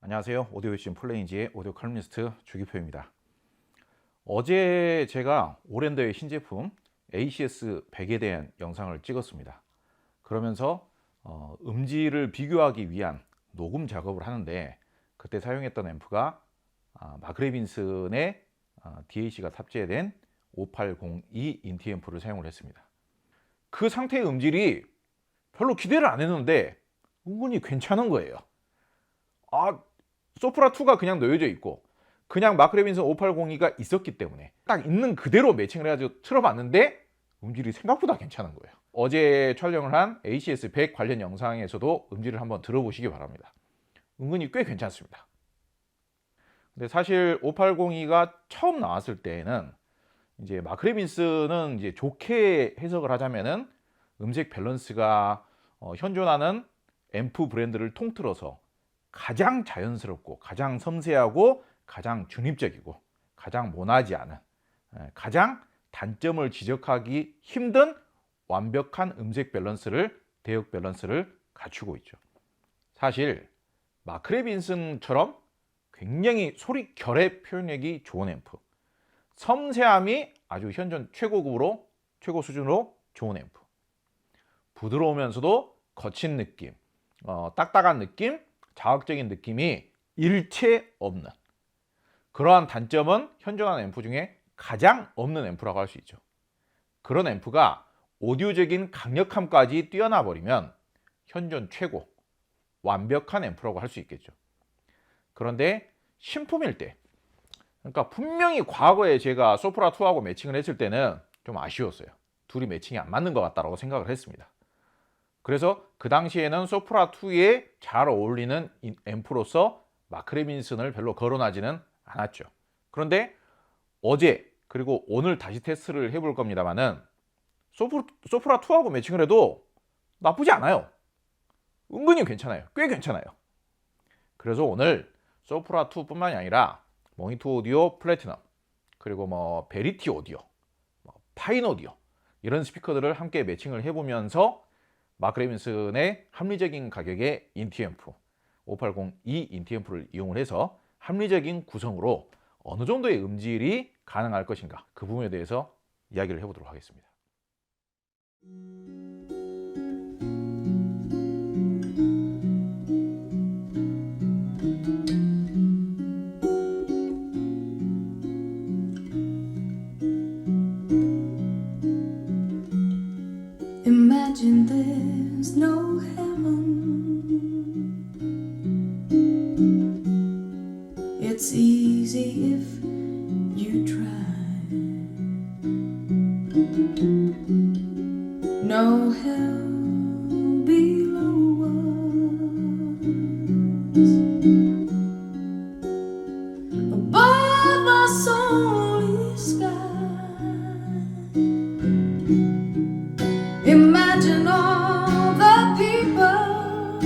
안녕하세요. 오디오 신 플레인지의 오디오 칼럼니스트 주기표입니다. 어제 제가 오랜더의 신제품 ACS100에 대한 영상을 찍었습니다. 그러면서 음질을 비교하기 위한 녹음 작업을 하는데 그때 사용했던 앰프가 마크레빈슨의 DAC가 탑재된 5802 인티 앰프를 사용을 했습니다. 그 상태의 음질이 별로 기대를 안 했는데 은근히 괜찮은 거예요. 소프라2가 그냥 놓여져 있고 그냥 마크레빈슨 5802가 있었기 때문에 딱 있는 그대로 매칭을 해가지고 틀어봤는데 음질이 생각보다 괜찮은 거예요. 어제 촬영을 한 ACS100 관련 영상에서도 음질을 한번 들어보시기 바랍니다. 은근히 꽤 괜찮습니다. 근데 사실 5802가 처음 나왔을 때에는 이제 마크레빈슨은 이제 좋게 해석을 하자면은 음색 밸런스가 현존하는 앰프 브랜드를 통틀어서 가장 자연스럽고 가장 섬세하고 가장 중립적이고 가장 모나지 않은, 가장 단점을 지적하기 힘든 완벽한 음색 밸런스를, 대역 밸런스를 갖추고 있죠. 사실 마크레빈슨처럼 굉장히 소리 결의 표현력이 좋은 앰프, 섬세함이 아주 현존 최고급으로 최고 수준으로 좋은 앰프, 부드러우면서도 거친 느낌, 딱딱한 느낌, 자극적인 느낌이 일체 없는 그러한 단점은 현존하는 앰프 중에 가장 없는 앰프라고 할 수 있죠. 그런 앰프가 오디오적인 강력함까지 뛰어나 버리면 현존 최고 완벽한 앰프라고 할 수 있겠죠. 그런데 신품일 때, 그러니까 분명히 과거에 제가 소프라2하고 매칭을 했을 때는 좀 아쉬웠어요. 둘이 매칭이 안 맞는 것 같다고 생각을 했습니다. 그래서 그 당시에는 소프라2에 잘 어울리는 앰프로서 마크레빈슨을 별로 거론하지는 않았죠. 그런데 어제 그리고 오늘 다시 테스트를 해볼 겁니다만은 소프라2하고 매칭을 해도 나쁘지 않아요. 은근히 괜찮아요. 꽤 괜찮아요. 그래서 오늘 소프라2 뿐만이 아니라 모니터 오디오 플래티넘, 그리고 베리티 오디오, 파인 오디오 이런 스피커들을 함께 매칭을 해보면서 마크레빈슨의 합리적인 가격의 인티 앰프 5802 인티 앰프를 이용을 해서 합리적인 구성으로 어느 정도의 음질이 가능할 것인가, 그 부분에 대해서 이야기를 해보도록 하겠습니다. Imagine there's no heaven. It's easy if you try. No hell below us. Above us only sky. Imagine all the people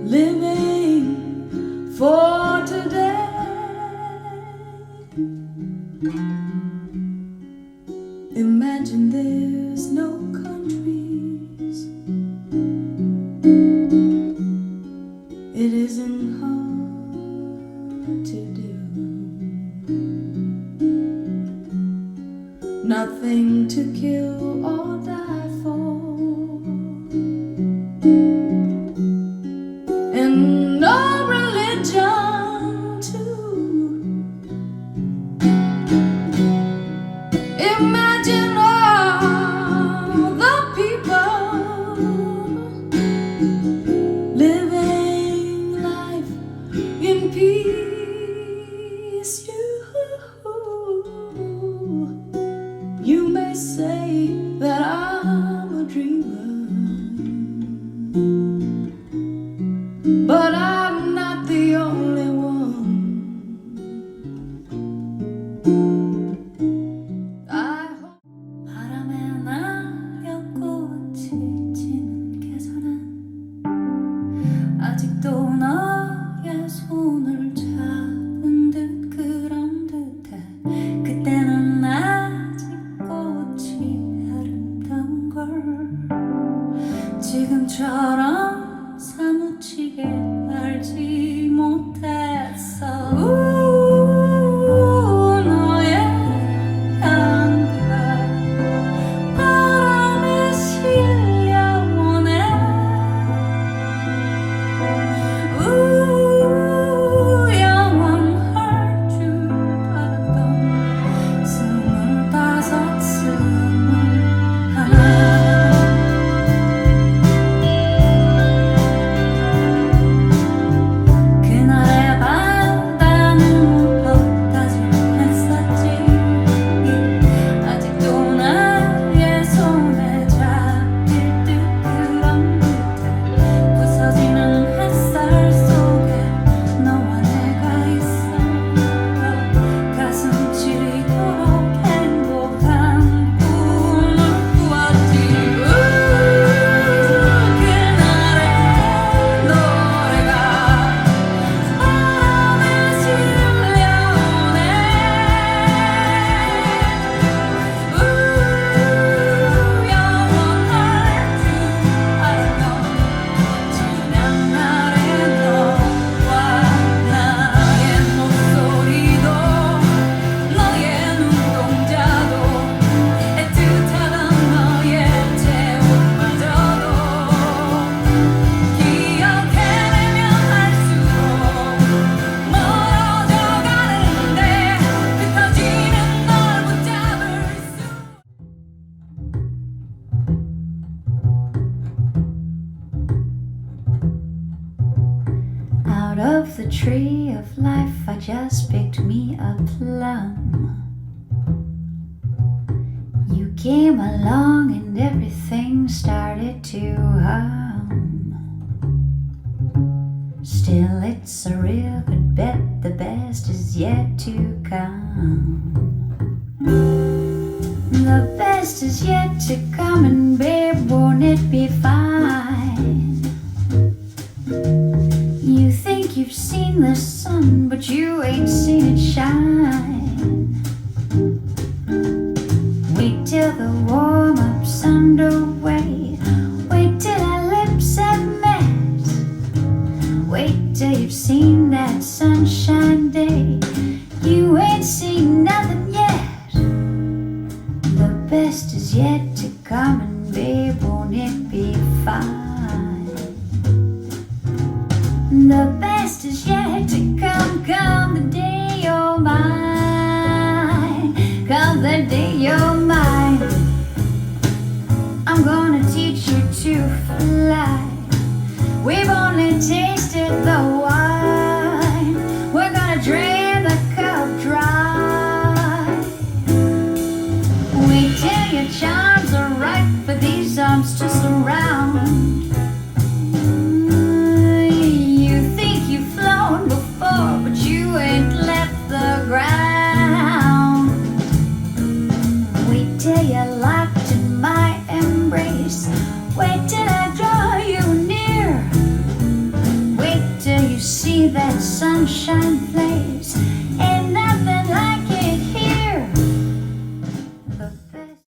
living for today. Imagine there's no countries. It isn't hard to do. Nothing to kill or die for, and no religion too. Imagine all the people living life in peace. You may say that I'm a dreamer, but I'm not the only one. I hope 바람에 날려 꽃을 지는 개선한 아직도 너의 손을 잡은 듯 그런 듯해. 그때는 아직 꽃이 아름다운 걸 지금처럼 사무치 of the tree of life, I just picked me a plum. You came along and everything started to hum. Still, it's a real good bet, the best is yet to come. The best is yet to come, and babe, won't it be fine? You think you've seen the sun, but you ain't seen it shine. Wait till the warm-up's underway. Wait till our lips have met. Wait till you've seen that sunshine day. You ain't seen nothing yet. The best is yet to come, and babe, won't it be fine? The best is yet to come, come the day you're mine. Come the day you're mine. I'm gonna teach you to fly. We've only tasted the wine. We're gonna drain the cup dry. Wait till your charms are right for these arms to surround. You think you've flown before, but you ain't left the ground. Wait till you're locked in my embrace. Wait till I draw you near. Wait till you see that sunshine place. Ain't nothing like it here. The best.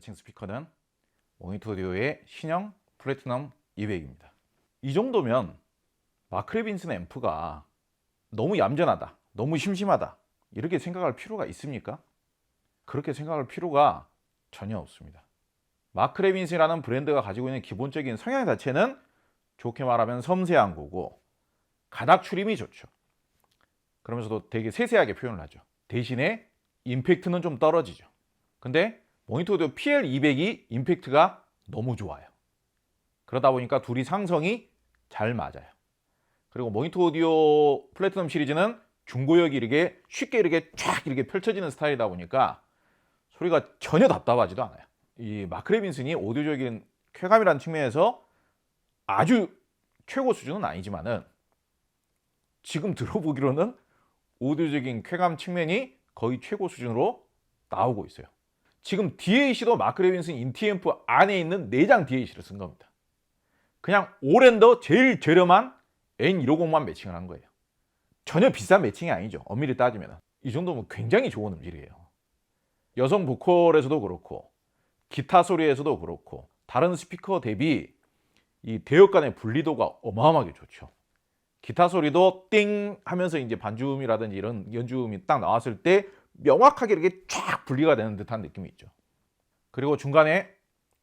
친 스피커는 모니터 오디오의 신형 플래티넘 200입니다. 이 정도면 마크 레빈슨 앰프가 너무 얌전하다, 너무 심심하다 이렇게 생각할 필요가 있습니까? 그렇게 생각할 필요가 전혀 없습니다. 마크 레빈슨이라는 브랜드가 가지고 있는 기본적인 성향 자체는 좋게 말하면 섬세한 거고 가닥 출임이 좋죠. 그러면서도 되게 세세하게 표현을 하죠. 대신에 임팩트는 좀 떨어지죠. 근데 모니터 오디오 PL200이 임팩트가 너무 좋아요. 그러다 보니까 둘이 상성이 잘 맞아요. 그리고 모니터 오디오 플래티넘 시리즈는 중고역이 이렇게 쉽게 이렇게 쫙 이렇게 펼쳐지는 스타일이다 보니까 소리가 전혀 답답하지도 않아요. 이 마크 레빈슨이 오디오적인 쾌감이라는 측면에서 아주 최고 수준은 아니지만은 지금 들어보기로는 오디오적인 쾌감 측면이 거의 최고 수준으로 나오고 있어요. 지금 DAC도 마크 레빈슨 인티앰프 안에 있는 내장 DAC를 쓴 겁니다. 그냥 오랜더 제일 저렴한 N150만 매칭을 한 거예요. 전혀 비싼 매칭이 아니죠. 엄밀히 따지면 이 정도면 굉장히 좋은 음질이에요. 여성 보컬에서도 그렇고 기타 소리에서도 그렇고 다른 스피커 대비 이 대역 간의 분리도가 어마어마하게 좋죠. 기타 소리도 띵 하면서 이제 반주음이라든지 이런 연주음이 딱 나왔을 때 명확하게 이렇게 쫙 분리가 되는 듯한 느낌이 있죠. 그리고 중간에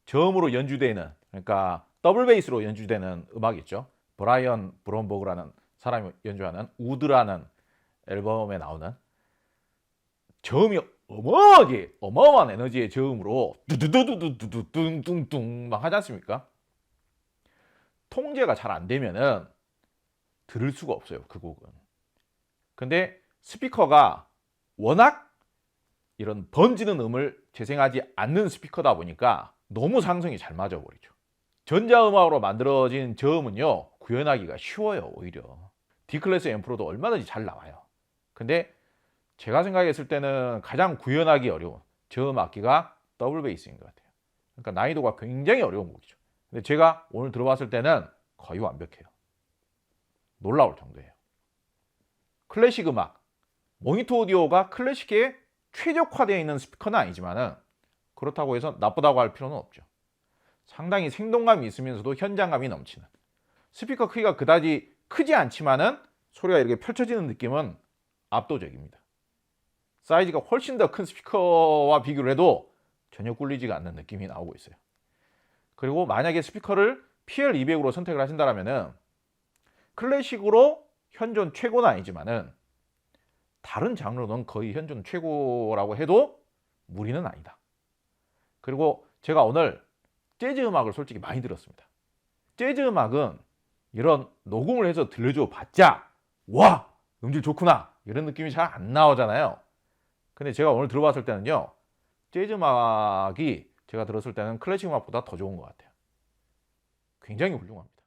저음으로 연주되는, 그러니까 더블 베이스로 연주되는 음악이 있죠. 브라이언 브론버그라는 사람이 연주하는 우드라는 앨범에 나오는 저음이 어마어마한 에너지의 저음으로 두두두두두두둥둥둥 막 하지 않습니까? 통제가 잘 안 되면은 들을 수가 없어요, 그 곡은. 근데 스피커가 워낙 이런 번지는 음을 재생하지 않는 스피커다 보니까 너무 상성이 잘 맞아버리죠. 전자음악으로 만들어진 저음은요, 구현하기가 쉬워요. 오히려 D클래스 앰프로도 얼마든지 잘 나와요. 근데 제가 생각했을 때는 가장 구현하기 어려운 저음 악기가 더블 베이스인 것 같아요. 그러니까 난이도가 굉장히 어려운 곡이죠. 근데 제가 오늘 들어봤을 때는 거의 완벽해요. 놀라울 정도예요. 클래식 음악, 모니터 오디오가 클래식에 최적화되어 있는 스피커는 아니지만은 그렇다고 해서 나쁘다고 할 필요는 없죠. 상당히 생동감이 있으면서도 현장감이 넘치는, 스피커 크기가 그다지 크지 않지만은 소리가 이렇게 펼쳐지는 느낌은 압도적입니다. 사이즈가 훨씬 더 큰 스피커와 비교를 해도 전혀 꿀리지가 않는 느낌이 나오고 있어요. 그리고 만약에 스피커를 PL200으로 선택을 하신다면은 클래식으로 현존 최고는 아니지만은 다른 장르는 거의 현존 최고라고 해도 무리는 아니다. 그리고 제가 오늘 재즈 음악을 솔직히 많이 들었습니다. 재즈 음악은 이런 녹음을 해서 들려줘 봤자 와 음질 좋구나 이런 느낌이 잘 안 나오잖아요. 근데 제가 오늘 들어봤을 때는요, 재즈 음악이 제가 들었을 때는 클래식 음악보다 더 좋은 것 같아요. 굉장히 훌륭합니다.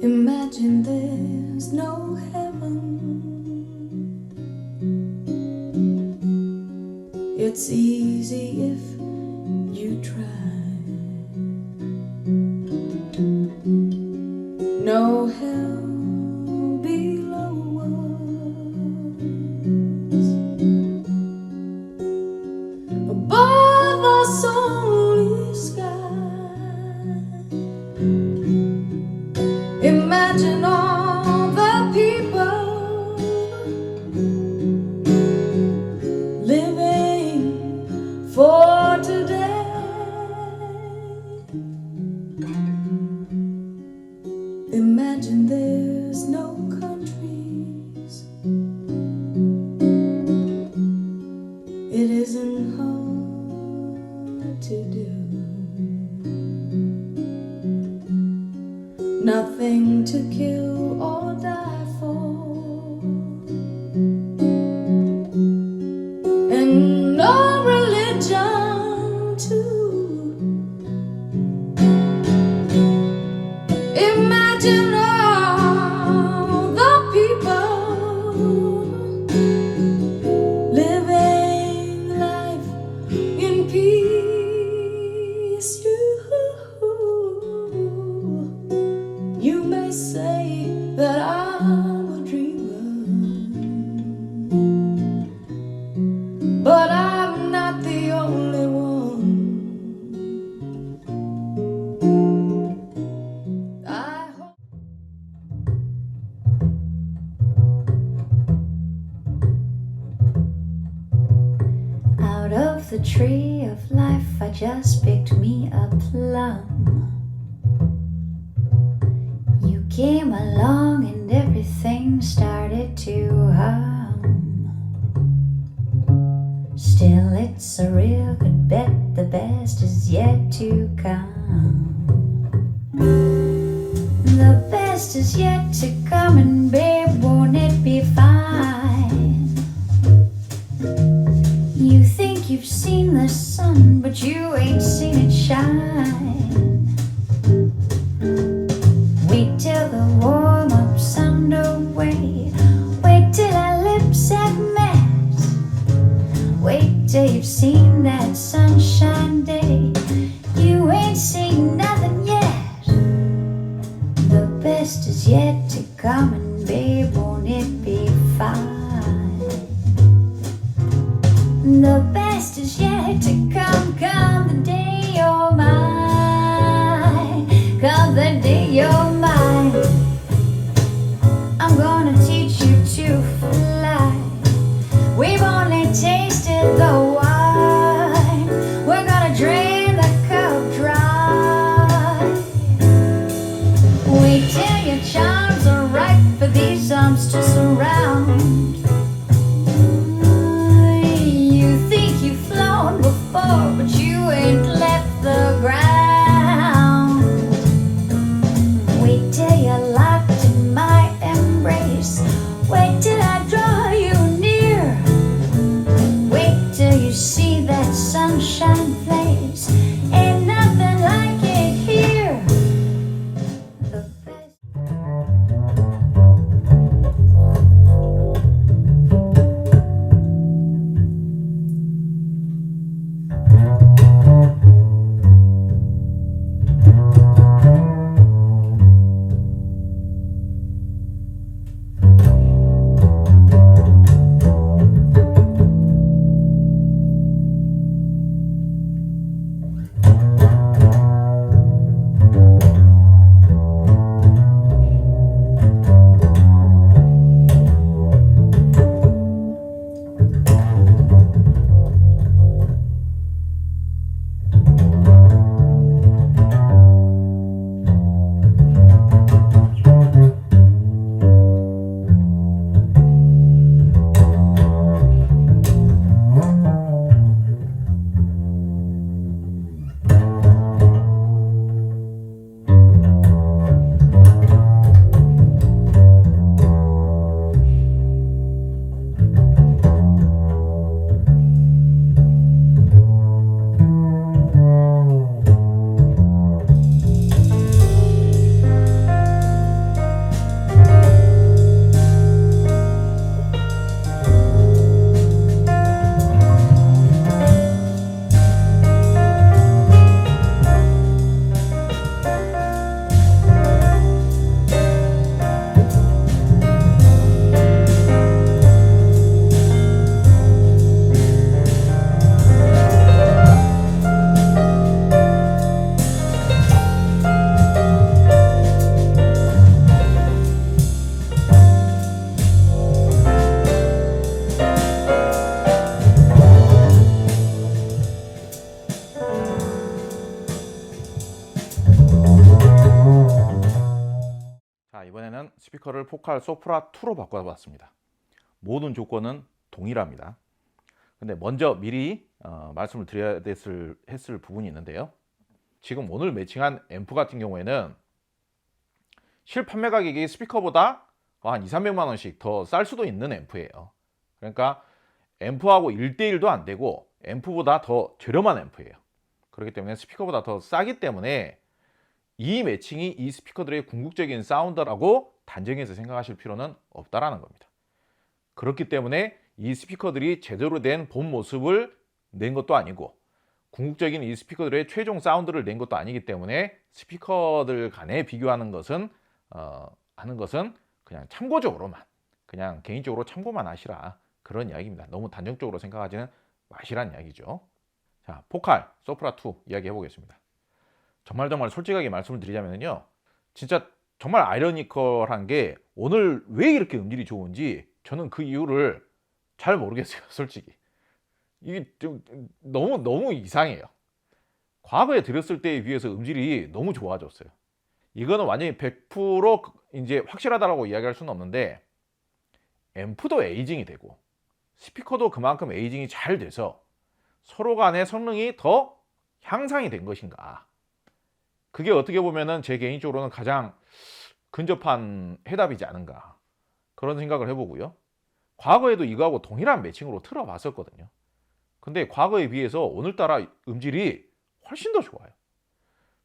Imagine there's no heaven. It's easy if you try. No hell below us. Above us only sky. Imagine all the people living for today. Imagine there's no countries. It isn't hard to do. Nothing to kill or die for, and no religion too. Imagine all the people living life in peace. You may say that I'm a dreamer, but I'm not the only one. I hope out of the tree of life I just picked me a plum. Came along and everything started to hum. Still, it's a real good bet, the best is yet to come. The best is yet to come, and babe, won't it be fine? You think you've seen the sun, but you ain't seen it shine. Wait till the warm-up's underway. Wait till our lips have met. Wait till you've seen that sunshine day. You ain't seen nothing yet. The best is yet to come, and babe, won't it be fine? The best is yet to come, come the day you're mine. Come the day you're mine. I'm gonna teach you to fly. We've only tasted the wine. We're gonna drain the cup dry. Wait till your charms are ripe for these arms to surround. You think you've flown before, but you ain't left the ground. Wait till you're locked in my embrace. 자, 이번에는 스피커를 포칼 소프라 2로 바꿔봤습니다. 모든 조건은 동일합니다. 근데 먼저 미리 말씀을 드려야 했을 부분이 있는데요. 지금 오늘 매칭한 앰프 같은 경우에는 실판매 가격이 스피커보다 한 200~300만 원씩 더 쌀 수도 있는 앰프예요. 그러니까 앰프하고 1대1도 안 되고 앰프보다 더 저렴한 앰프예요. 그렇기 때문에 스피커보다 더 싸기 때문에 이 매칭이 이 스피커들의 궁극적인 사운드라고 단정해서 생각하실 필요는 없다라는 겁니다. 그렇기 때문에 이 스피커들이 제대로 된 본 모습을 낸 것도 아니고 궁극적인 이 스피커들의 최종 사운드를 낸 것도 아니기 때문에 스피커들 간에 비교하는 것은 하는 것은 그냥 참고적으로만, 그냥 개인적으로 참고만 하시라, 그런 이야기입니다. 너무 단정적으로 생각하지는 마시라는 이야기죠. 자, 포칼 소프라 2 이야기 해보겠습니다. 정말 솔직하게 말씀을 드리자면요, 진짜 정말 아이러니컬한 게 오늘 왜 이렇게 음질이 좋은지 저는 그 이유를 잘 모르겠어요. 솔직히 이게 좀 너무 이상해요. 과거에 들었을 때에 비해서 음질이 너무 좋아졌어요. 이거는 완전히 100% 이제 확실하다라고 이야기할 수는 없는데, 앰프도 에이징이 되고 스피커도 그만큼 에이징이 잘 돼서 서로 간의 성능이 더 향상이 된 것인가, 그게 어떻게 보면은 제 개인적으로는 가장 근접한 해답이지 않은가, 그런 생각을 해보고요. 과거에도 이거하고 동일한 매칭으로 틀어봤었거든요. 근데 과거에 비해서 오늘따라 음질이 훨씬 더 좋아요.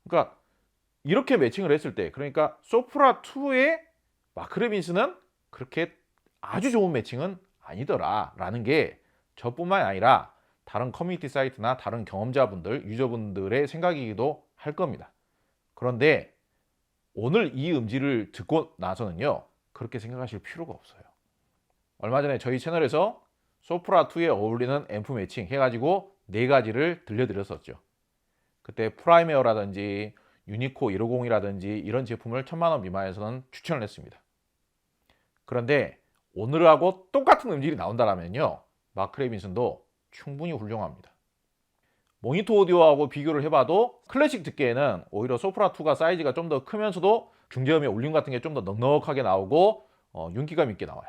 그러니까 이렇게 매칭을 했을 때, 그러니까 소프라 2의 마크 레빈스는 그렇게 아주 좋은 매칭은 아니더라 라는 게 저뿐만 아니라 다른 커뮤니티 사이트나 다른 경험자분들, 유저분들의 생각이기도 할 겁니다. 그런데 오늘 이 음질을 듣고 나서는요, 그렇게 생각하실 필요가 없어요. 얼마 전에 저희 채널에서 소프라 2에 어울리는 앰프 매칭 해가지고 4가지를 들려드렸었죠. 그때 프라이메어라든지 유니코 150이라든지 이런 제품을 1000만 원 미만에서는 추천을 했습니다. 그런데 오늘하고 똑같은 음질이 나온다면요, 마크 레빈슨도 충분히 훌륭합니다. 모니터 오디오하고 비교를 해봐도 클래식 듣기에는 오히려 소프라 2가 사이즈가 좀 더 크면서도 중저음의 울림 같은 게 좀 더 넉넉하게 나오고 윤기감 있게 나와요.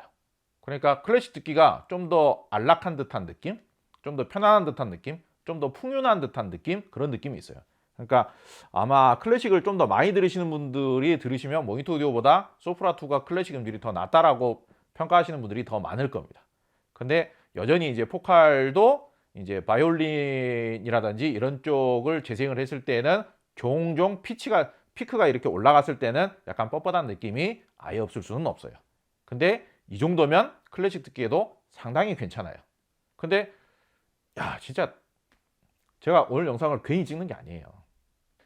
그러니까 클래식 듣기가 좀 더 안락한 듯한 느낌, 좀 더 편안한 듯한 느낌, 좀 더 풍요한 듯한 느낌, 그런 느낌이 있어요. 그러니까 아마 클래식을 좀 더 많이 들으시는 분들이 들으시면 모니터 오디오보다 소프라 2가 클래식 음질이 더 낫다라고 평가하시는 분들이 더 많을 겁니다. 근데 여전히 이제 포칼도 이제 바이올린이라든지 이런 쪽을 재생을 했을 때는 종종 피크가 이렇게 올라갔을 때는 약간 뻣뻣한 느낌이 아예 없을 수는 없어요. 근데 이 정도면 클래식 듣기에도 상당히 괜찮아요. 근데 야, 진짜 제가 오늘 영상을 괜히 찍는 게 아니에요.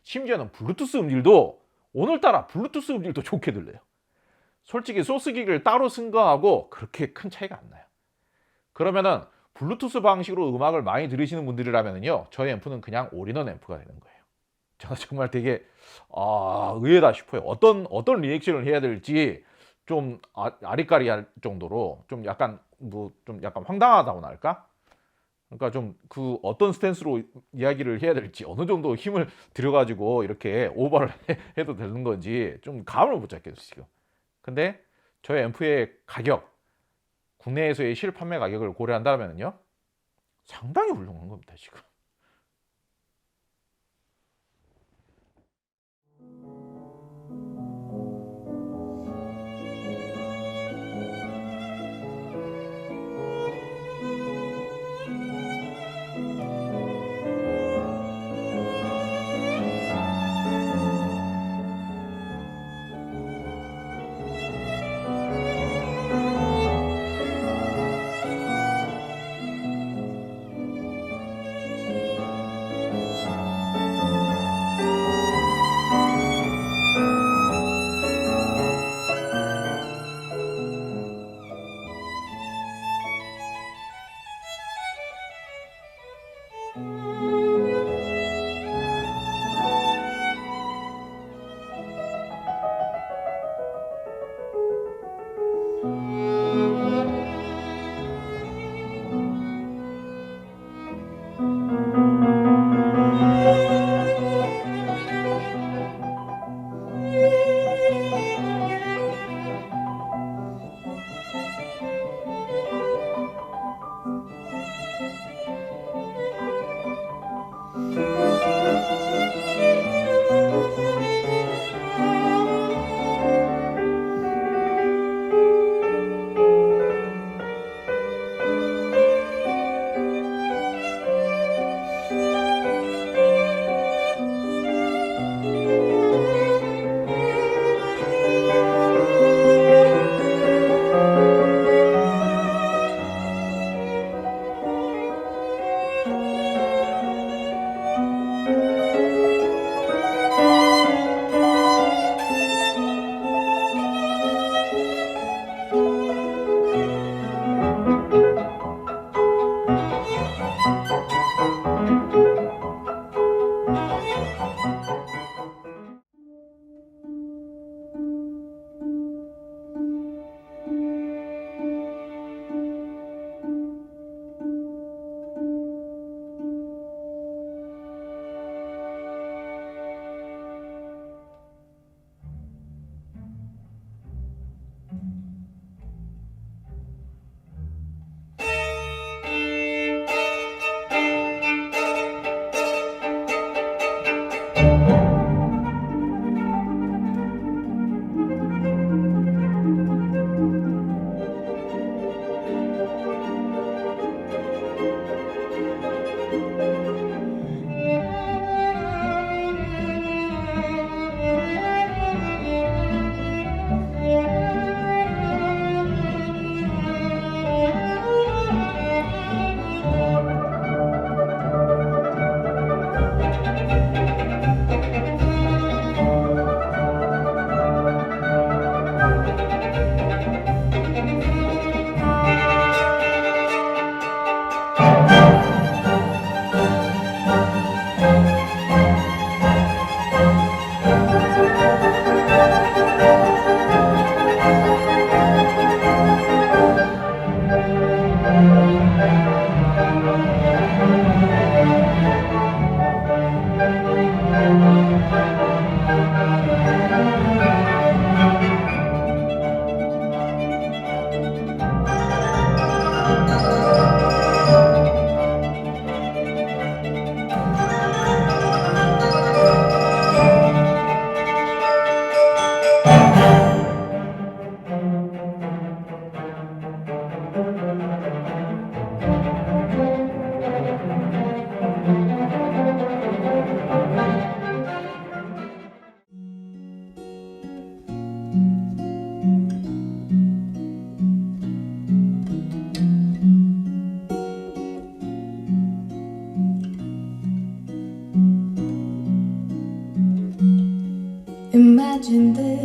심지어는 블루투스 음질도 오늘따라 블루투스 음질도 좋게 들려요. 솔직히 소스기기를 따로 쓴 거하고 그렇게 큰 차이가 안 나요. 그러면은 블루투스 방식으로 음악을 많이 들으시는 분들이라면요, 저희 앰프는 그냥 올인원 앰프가 되는 거예요. 저는 정말 되게 의외다 싶어요. 어떤 리액션을 해야 될지 좀 아리까리할 정도로 좀 약간 좀 약간 황당하다고나 할까? 그러니까 좀 그 어떤 스탠스로 이야기를 해야 될지, 어느 정도 힘을 들여가지고 이렇게 오버를 해도 되는 건지 좀 감을 못 잡겠어요 지금. 근데 저희 앰프의 가격, 국내에서의 실판매 가격을 고려한다면요, 상당히 훌륭한 겁니다 지금.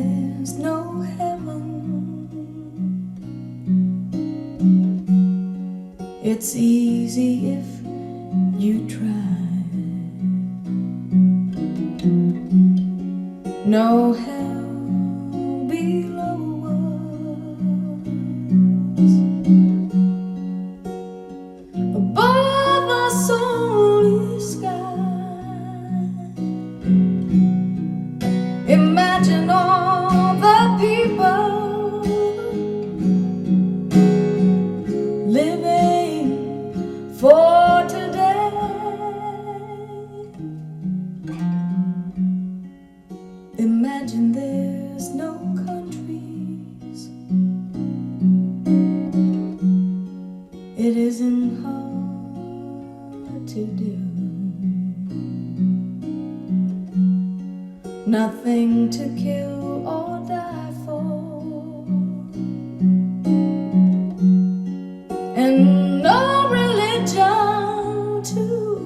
there's no heaven. It's easy if you try. No hell below us. Above us only sky. Imagine all the people living for today. Imagine there's no countries. It isn't hard to do. Nothing to kill or die for, and no religion too.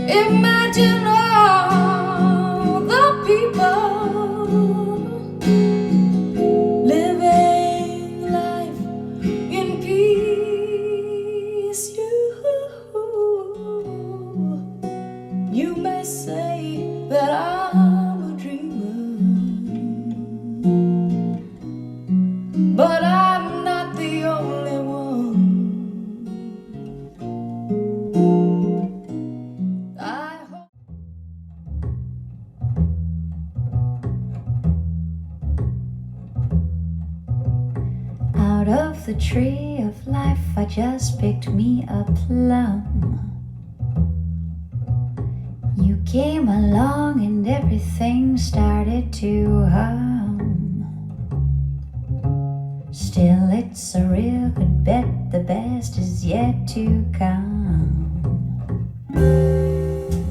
Imagine all the people living life in peace. You may say that I'm a dreamer, but I'm not the only one. I hope out of the tree of life I just picked me a plum. You came along and everything started to hum. Still, it's a real good bet, the best is yet to come.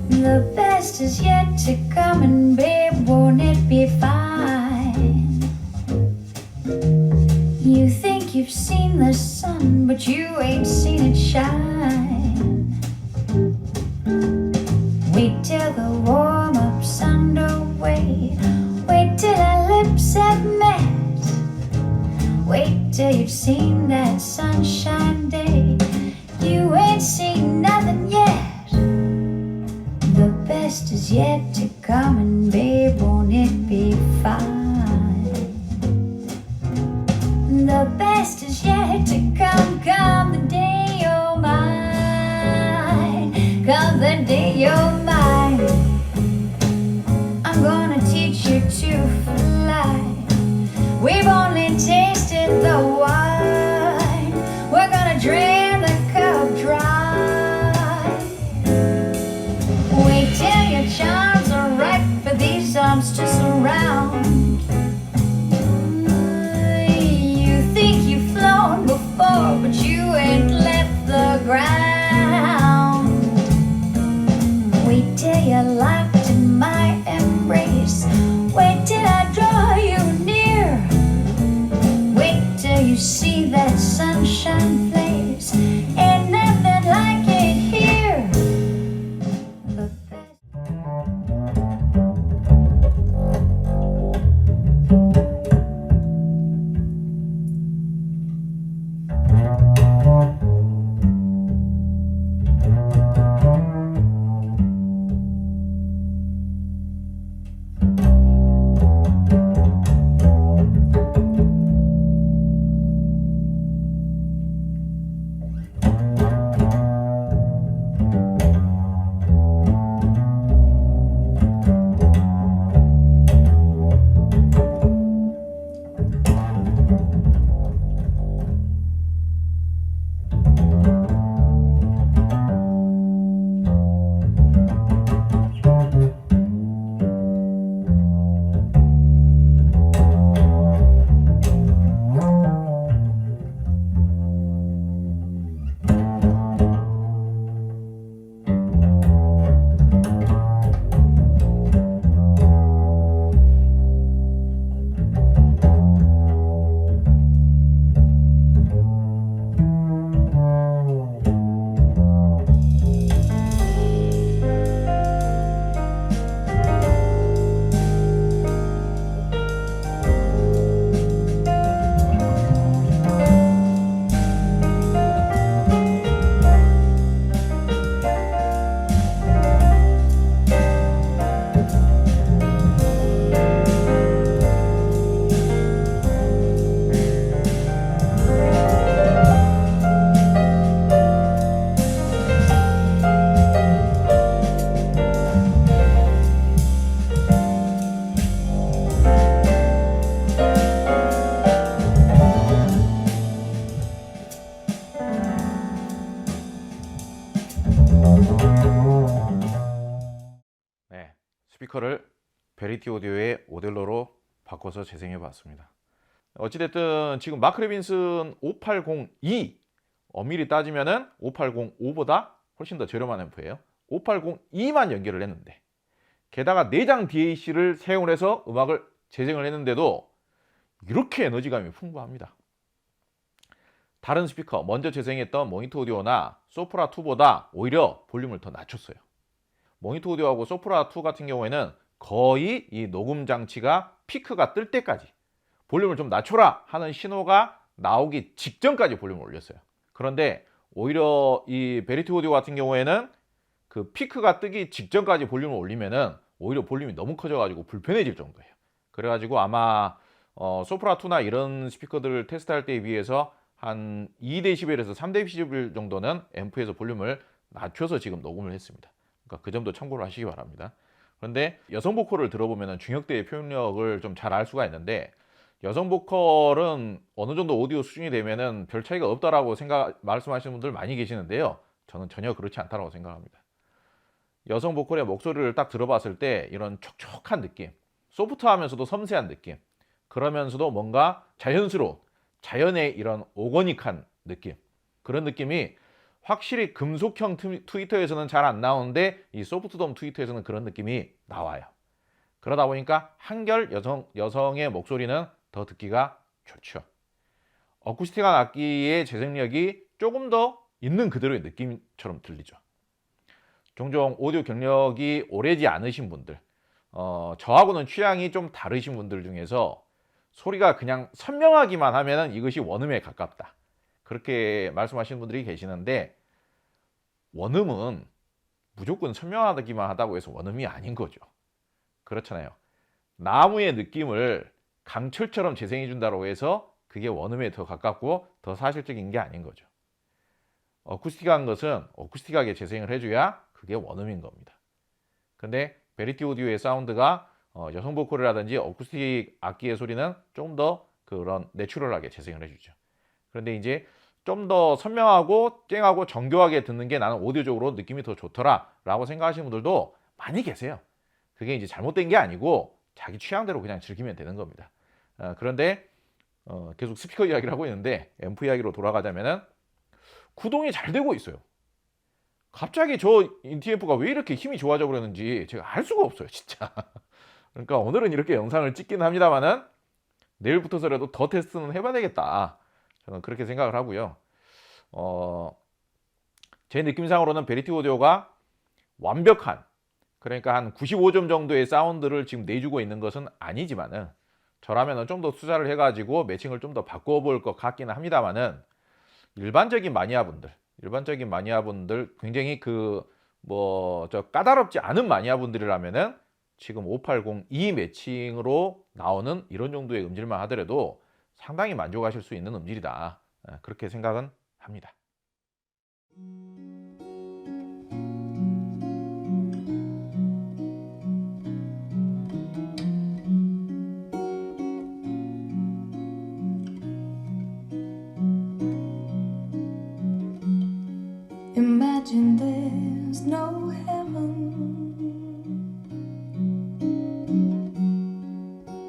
The best is yet to come, and babe, won't it be fine? You think you've seen the sun, but you ain't seen it shine. Wait till the warm-up's underway. Wait till our lips have met. Wait till you've seen that sunshine day. You ain't seen nothing yet. The best is yet to come, and babe, won't it be fine? The best is yet to come, come the day you're mine. Come the day you're mine. I'm gonna teach you to fly. We've only tasted the wine. We're gonna drain the cup dry. Wait till your charms are ripe for these arms to surround. You think you've flown before, but you ain't left the ground. Wait till you're locked in my embrace. Wait till I draw you near. Wait till you see that sunshine place. Ain't nothing like it here. The best. 베리티 오디오의 오델로로 바꿔서 재생해 봤습니다. 어찌됐든 지금 마크 레빈슨 5802 엄밀히 따지면은 5805보다 훨씬 더 저렴한 앰프예요. 5802만 연결을 했는데, 게다가 내장 DAC를 사용을 해서 음악을 재생을 했는데도 이렇게 에너지감이 풍부합니다. 다른 스피커, 먼저 재생했던 모니터 오디오나 소프라 2보다 오히려 볼륨을 더 낮췄어요. 모니터 오디오하고 소프라 2 같은 경우에는 거의 이 녹음 장치가 피크가 뜰 때까지 볼륨을 좀 낮춰라 하는 신호가 나오기 직전까지 볼륨을 올렸어요. 그런데 오히려 이 베리티 오디오 같은 경우에는 그 피크가 뜨기 직전까지 볼륨을 올리면은 오히려 볼륨이 너무 커져가지고 불편해질 정도예요. 그래가지고 아마 소프라 2나 이런 스피커들을 테스트할 때에 비해서 한 2dB에서 3dB 정도는 앰프에서 볼륨을 낮춰서 지금 녹음을 했습니다. 그러니까 그 점도 참고를 하시기 바랍니다. 그런데 여성 보컬을 들어보면 중역대의 표현력을 좀 잘 알 수가 있는데, 여성 보컬은 어느 정도 오디오 수준이 되면은 별 차이가 없다라고 말씀하시는 분들 많이 계시는데요. 저는 전혀 그렇지 않다고 생각합니다. 여성 보컬의 목소리를 딱 들어봤을 때 이런 촉촉한 느낌, 소프트하면서도 섬세한 느낌, 그러면서도 뭔가 자연스러운, 자연의 이런 오거닉한 느낌, 그런 느낌이 확실히 금속형 트위터에서는 잘 안 나오는데 이 소프트돔 트위터에서는 그런 느낌이 나와요. 그러다 보니까 한결 여성의 목소리는 더 듣기가 좋죠. 어쿠스틱한 악기의 재생력이 조금 더 있는 그대로의 느낌처럼 들리죠. 종종 오디오 경력이 오래지 않으신 분들, 저하고는 취향이 좀 다르신 분들 중에서 소리가 그냥 선명하기만 하면 이것이 원음에 가깝다, 그렇게 말씀하시는 분들이 계시는데, 원음은 무조건 선명하기만 하다고 해서 원음이 아닌 거죠. 그렇잖아요. 나무의 느낌을 강철처럼 재생해 준다고 해서 그게 원음에 더 가깝고 더 사실적인 게 아닌 거죠. 어쿠스틱한 것은 어쿠스틱하게 재생을 해줘야 그게 원음인 겁니다. 근데 베리티 오디오의 사운드가 여성 보컬이라든지 어쿠스틱 악기의 소리는 좀 더 그런 내추럴하게 재생을 해주죠. 그런데 이제 좀 더 선명하고 쨍하고 정교하게 듣는 게 나는 오디오적으로 느낌이 더 좋더라 라고 생각하시는 분들도 많이 계세요. 그게 이제 잘못된 게 아니고 자기 취향대로 그냥 즐기면 되는 겁니다. 그런데 계속 스피커 이야기를 하고 있는데 앰프 이야기로 돌아가자면은 구동이 잘 되고 있어요. 갑자기 저 인티앰프가 왜 이렇게 힘이 좋아져 버렸는지 제가 알 수가 없어요, 진짜. 그러니까 오늘은 이렇게 영상을 찍긴 합니다만은 내일부터서라도 더 테스트는 해봐야 되겠다, 저는 그렇게 생각을 하고요. 제 느낌상으로는 베리티 오디오가 완벽한, 그러니까 한 95점 정도의 사운드를 지금 내주고 있는 것은 아니지만은, 저라면은 좀 더 투자를 해가지고 매칭을 좀 더 바꿔볼 것 같기는 합니다만은, 일반적인 마니아분들 굉장히 까다롭지 않은 마니아분들이라면은 지금 5802 매칭으로 나오는 이런 정도의 음질만 하더라도 상당히 만족하실 수 있는 음질이다, 그렇게 생각은 합니다. Imagine there's no heaven.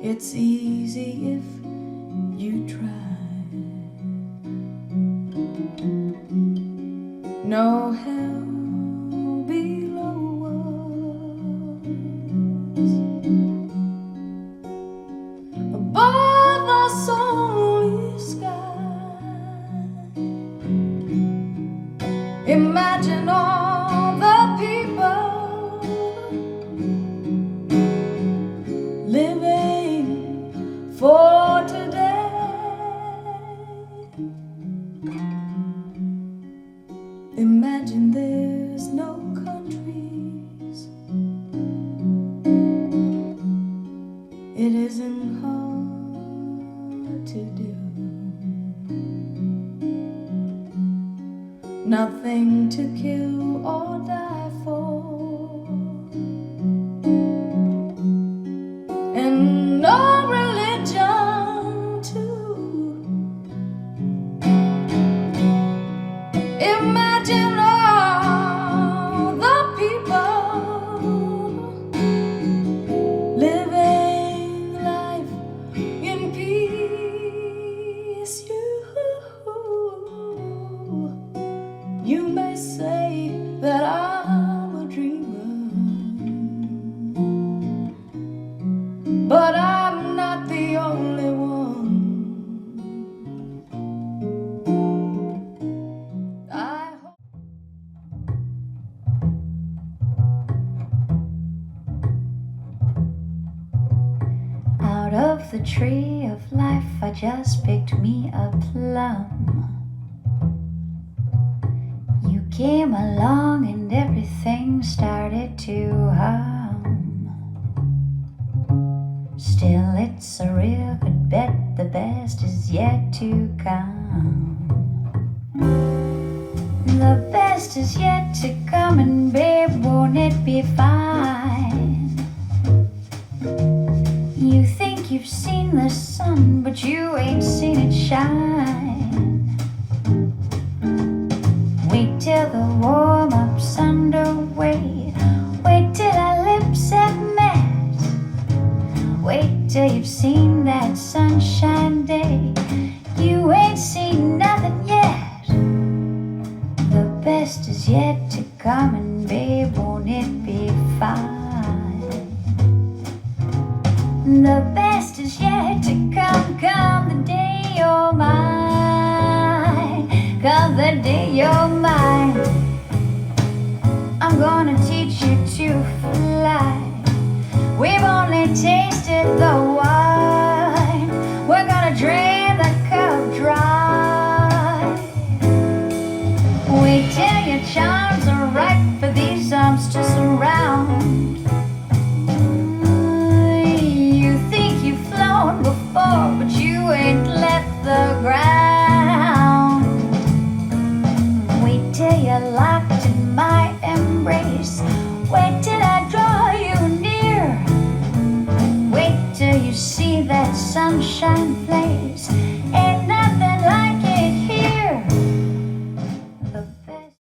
It's easy if you try. No hell below us. Above us only sky. Imagine all the people living for today. Imagine there's no countries. It isn't hard to do. Nothing to kill or die for, and no religion too. Imagine all the people living Out of the tree of life, I just picked me a plum. You came along and everything started to hum. Still, it's a real good bet, the best is yet to come. The best is yet to come, and babe, won't it be fine? You think you've seen the sun, but you ain't seen it shine. Wait till the warm-up's underway. Wait till our lips have met. Wait till you've seen that sunshine day. You ain't seen nothing yet. The best is yet to come, and babe, won't it be fine? The best is yet to come, come the day you're mine. Come the day you're mine. I'm gonna teach you to fly. We've only tasted the wine. We're gonna drain the cup dry. Wait till your charms are ripe for these arms to surround. You think you've flown before, but you ain't left the ground. Wait till you're locked in my embrace. Wait till I draw you near. Wait till you see that sunshine place. Ain't nothing like it here. The best.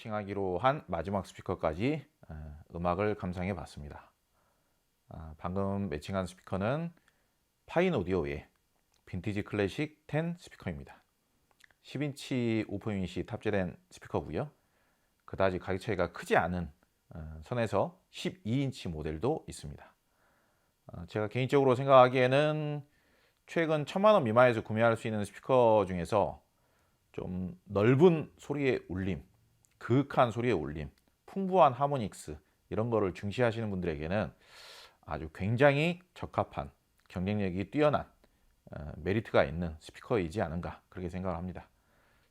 매칭하기로 한 마지막 스피커까지 음악을 감상해 봤습니다. 방금 매칭한 스피커는 파인오디오의 빈티지 클래식 10 스피커입니다. 10인치 오픈 유닛이 탑재된 스피커고요. 그다지 가격 차이가 크지 않은 선에서 12인치 모델도 있습니다. 제가 개인적으로 생각하기에는 최근 1000만 원 미만에서 구매할 수 있는 스피커 중에서 좀 넓은 소리의 울림, 그윽한 소리의 울림, 풍부한 하모닉스 이런 거를 중시하시는 분들에게는 아주 굉장히 적합한 경쟁력이 뛰어난 메리트가 있는 스피커이지 않은가 그렇게 생각을 합니다.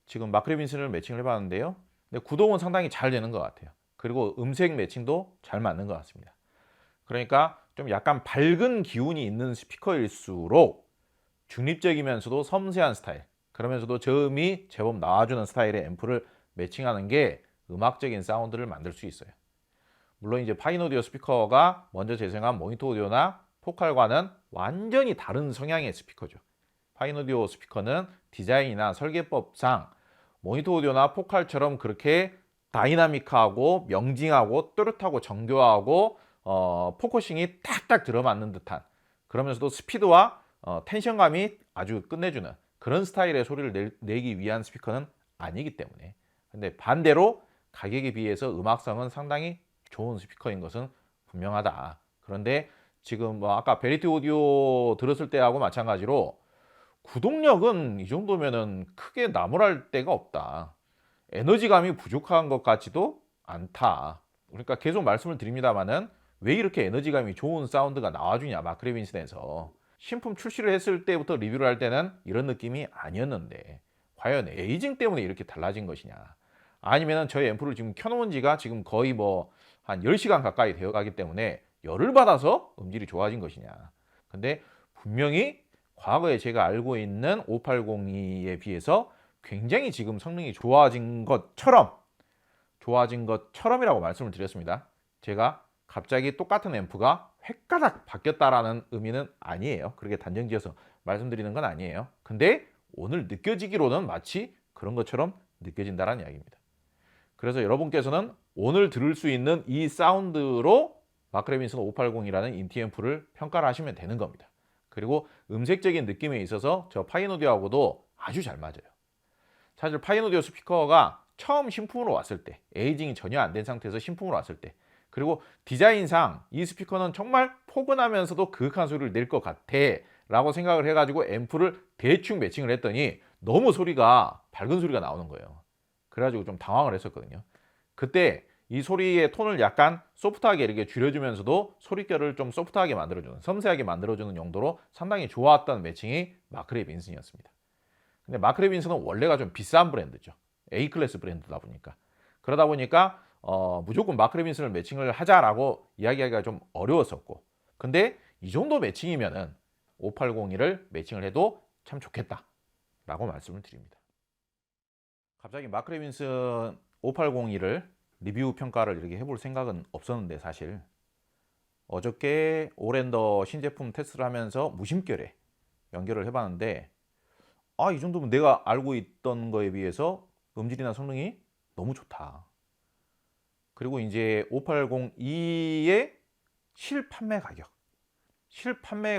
지금 마크 레빈슨을 매칭을 해봤는데요. 근데 구동은 상당히 잘 되는 것 같아요. 그리고 음색 매칭도 잘 맞는 것 같습니다. 그러니까 좀 약간 밝은 기운이 있는 스피커일수록 중립적이면서도 섬세한 스타일, 그러면서도 저음이 제법 나와주는 스타일의 앰프를 매칭하는 게 음악적인 사운드를 만들 수 있어요. 물론 이제 파인오디오 스피커가 먼저 재생한 모니터 오디오나 포칼과는 완전히 다른 성향의 스피커죠. 파인오디오 스피커는 디자인이나 설계법상 모니터 오디오나 포칼처럼 그렇게 다이나믹하고 명징하고 또렷하고 정교하고 포커싱이 탁탁 들어맞는 듯한, 그러면서도 스피드와 텐션감이 아주 끝내주는 그런 스타일의 소리를 내기 위한 스피커는 아니기 때문에, 근데 반대로 가격에 비해서 음악성은 상당히 좋은 스피커인 것은 분명하다. 그런데 지금 아까 베리티 오디오 들었을 때하고 마찬가지로 구동력은 이 정도면은 크게 나무랄 데가 없다. 에너지감이 부족한 것 같지도 않다. 그러니까 계속 말씀을 드립니다만은 왜 이렇게 에너지감이 좋은 사운드가 나와주냐, 마크 레빈슨에서. 신품 출시를 했을 때부터 리뷰를 할 때는 이런 느낌이 아니었는데 과연 에이징 때문에 이렇게 달라진 것이냐, 아니면은 저희 앰프를 지금 켜놓은 지가 지금 거의 한 10시간 가까이 되어 가기 때문에 열을 받아서 음질이 좋아진 것이냐. 근데 분명히 과거에 제가 알고 있는 5802에 비해서 굉장히 지금 성능이 좋아진 것처럼이라고 말씀을 드렸습니다. 제가 갑자기 똑같은 앰프가 획가닥 바뀌었다라는 의미는 아니에요. 그렇게 단정지어서 말씀드리는 건 아니에요. 근데 오늘 느껴지기로는 마치 그런 것처럼 느껴진다는 이야기입니다. 그래서 여러분께서는 오늘 들을 수 있는 이 사운드로 마크 레빈슨 5802라는 인티 앰프를 평가를 하시면 되는 겁니다. 그리고 음색적인 느낌에 있어서 저 파인오디오하고도 아주 잘 맞아요. 사실 파인오디오 스피커가 처음 신품으로 왔을 때, 에이징이 전혀 안 된 상태에서 신품으로 왔을 때, 그리고 디자인상 이 스피커는 정말 포근하면서도 그윽한 소리를 낼 것 같아 라고 생각을 해가지고 앰프를 대충 매칭을 했더니 너무 소리가 밝은 소리가 나오는 거예요. 그래가지고 좀 당황을 했었거든요. 그때 이 소리의 톤을 약간 소프트하게 이렇게 줄여주면서도 소리결을 좀 소프트하게 만들어주는, 섬세하게 만들어주는 용도로 상당히 좋았던 매칭이 마크 레빈슨이었습니다. 근데 마크 레빈슨은 원래가 좀 비싼 브랜드죠. A클래스 브랜드다 보니까. 그러다 보니까 무조건 마크 레빈슨을 매칭을 하자라고 이야기하기가 좀 어려웠었고, 근데 이 정도 매칭이면은 5802를 매칭을 해도 참 좋겠다 라고 말씀을 드립니다. 갑자기 마크 레빈슨 5802를 리뷰 평가를 이렇게 해볼 생각은 없었는데, 사실 어저께 오랜더 신제품 테스트를 하면서 무심결에 연결을 해봤는데, 이 정도면 내가 알고 있던 거에 비해서 음질이나 성능이 너무 좋다. 그리고 이제 5802의 실판매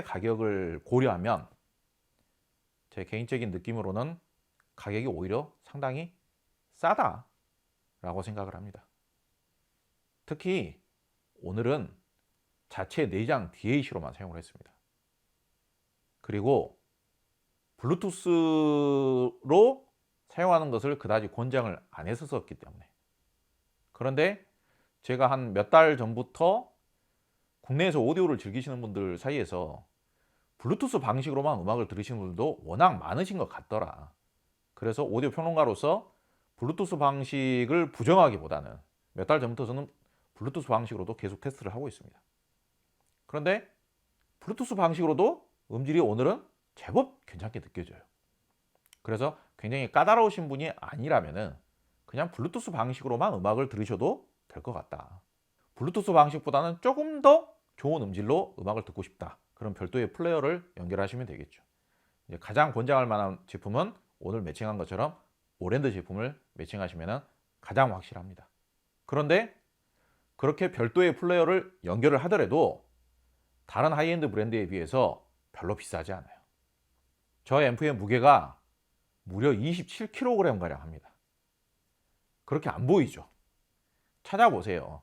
가격을 고려하면 제 개인적인 느낌으로는 가격이 오히려 상당히 싸다라고 생각을 합니다. 특히 오늘은 자체 내장 DAC로만 사용을 했습니다. 그리고 블루투스로 사용하는 것을 그다지 권장을 안 했었기 때문에. 그런데 제가 한 몇 달 전부터 국내에서 오디오를 즐기시는 분들 사이에서 블루투스 방식으로만 음악을 들으시는 분들도 워낙 많으신 것 같더라. 그래서 오디오 평론가로서 블루투스 방식을 부정하기보다는 몇 달 전부터 저는 블루투스 방식으로도 계속 테스트를 하고 있습니다. 그런데 블루투스 방식으로도 음질이 오늘은 제법 괜찮게 느껴져요. 그래서 굉장히 까다로우신 분이 아니라면은 그냥 블루투스 방식으로만 음악을 들으셔도 될 것 같다. 블루투스 방식보다는 조금 더 좋은 음질로 음악을 듣고 싶다. 그럼 별도의 플레이어를 연결하시면 되겠죠. 이제 가장 권장할 만한 제품은 오늘 매칭한 것처럼 오랜드 제품을 매칭하시면 가장 확실합니다. 그런데 그렇게 별도의 플레이어를 연결을 하더라도 다른 하이엔드 브랜드에 비해서 별로 비싸지 않아요. 저 앰프의 무게가 무려 27kg가량 합니다. 그렇게 안 보이죠? 찾아보세요.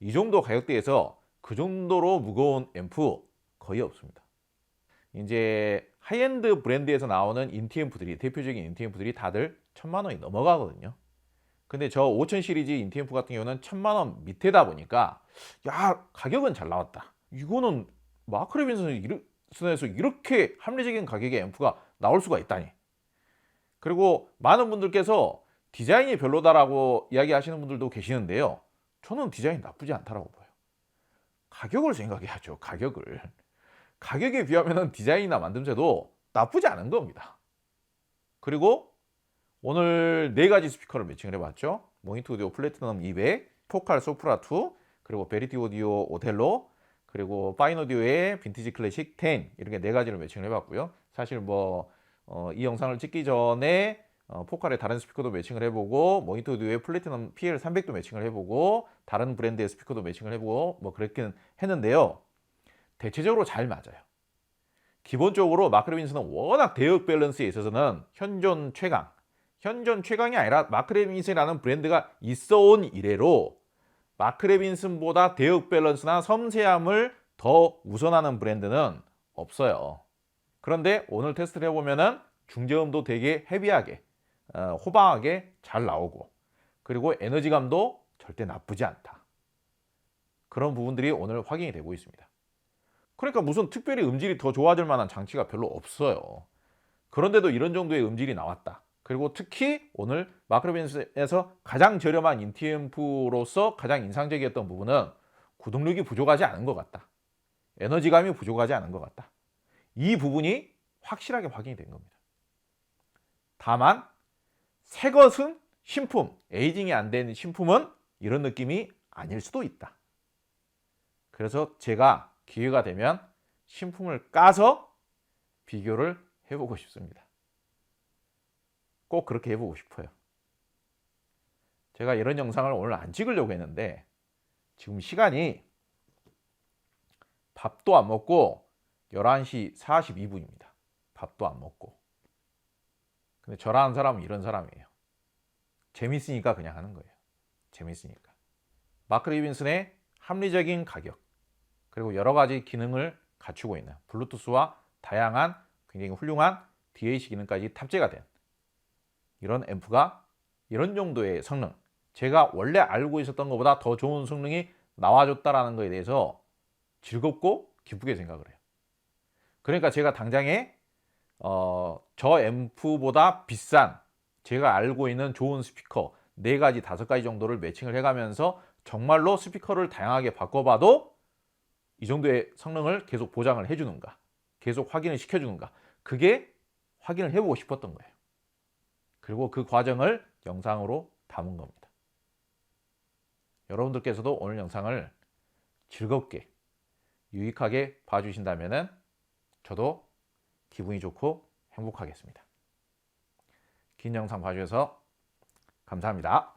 이 정도 가격대에서 그 정도로 무거운 앰프 거의 없습니다. 이제 하이엔드 브랜드에서 나오는 인티앰프들이, 대표적인 인티앰프들이 다들 1000만 원이 넘어가거든요. 근데 저 5000 시리즈 인티앰프 같은 경우는 1000만 원 밑에다 보니까 야, 가격은 잘 나왔다. 이거는 마크 레빈슨에서 이렇게 합리적인 가격의 앰프가 나올 수가 있다니. 그리고 많은 분들께서 디자인이 별로다라고 이야기하시는 분들도 계시는데요. 저는 디자인 나쁘지 않다라고 봐요. 가격을 생각해야죠. 가격에 비하면 디자인이나 만듦새도 나쁘지 않은 겁니다. 그리고 오늘 4가지 스피커를 매칭을 해봤죠. 모니터 오디오 플래티넘 200, 포칼 소프라 2, 그리고 베리티 오디오 오텔로, 그리고 파인 오디오의 빈티지 클래식 10, 이렇게 4가지를 매칭을 해봤고요. 사실 이 영상을 찍기 전에 포칼의 다른 스피커도 매칭을 해보고, 모니터 오디오의 플래티넘 PL300도 매칭을 해보고, 다른 브랜드의 스피커도 매칭을 해보고 그랬긴 했는데요. 대체적으로 잘 맞아요. 기본적으로 마크 레빈슨은 워낙 대역 밸런스에 있어서는 현존 최강이 아니라 마크 레빈슨이라는 브랜드가 있어온 이래로 마크 레빈슨보다 대역 밸런스나 섬세함을 더 우선하는 브랜드는 없어요. 그런데 오늘 테스트를 해보면은 중저음도 되게 헤비하게, 호방하게 잘 나오고, 그리고 에너지감도 절대 나쁘지 않다. 그런 부분들이 오늘 확인이 되고 있습니다. 그러니까 무슨 특별히 음질이 더 좋아질 만한 장치가 별로 없어요. 그런데도 이런 정도의 음질이 나왔다. 그리고 특히 오늘 마크 레빈슨에서 가장 저렴한 인티앰프로서 가장 인상적이었던 부분은 구동력이 부족하지 않은 것 같다. 에너지감이 부족하지 않은 것 같다. 이 부분이 확실하게 확인이 된 겁니다. 다만 새 것은 신품, 에이징이 안 된 신품은 이런 느낌이 아닐 수도 있다. 그래서 제가 기회가 되면 신품을 까서 비교를 해보고 싶습니다. 꼭 그렇게 해보고 싶어요. 제가 이런 영상을 오늘 안 찍으려고 했는데 지금 시간이 밥도 안 먹고 11시 42분입니다. 밥도 안 먹고. 근데 저라는 사람은 이런 사람이에요. 재밌으니까 그냥 하는 거예요. 재밌으니까. 마크 레빈슨의 합리적인 가격, 그리고 여러 가지 기능을 갖추고 있는 블루투스와 다양한 굉장히 훌륭한 DAC 기능까지 탑재가 된 이런 앰프가 이런 정도의 성능, 제가 원래 알고 있었던 것보다 더 좋은 성능이 나와줬다라는 것에 대해서 즐겁고 기쁘게 생각을 해요. 그러니까 제가 당장에 저 앰프보다 비싼 제가 알고 있는 좋은 스피커 4가지, 5가지 정도를 매칭을 해가면서 정말로 스피커를 다양하게 바꿔봐도 이 정도의 성능을 계속 보장을 해주는가, 계속 확인을 시켜주는가, 그게 확인을 해보고 싶었던 거예요. 그리고 그 과정을 영상으로 담은 겁니다. 여러분들께서도 오늘 영상을 즐겁게 유익하게 봐주신다면 저도 기분이 좋고 행복하겠습니다. 긴 영상 봐주셔서 감사합니다.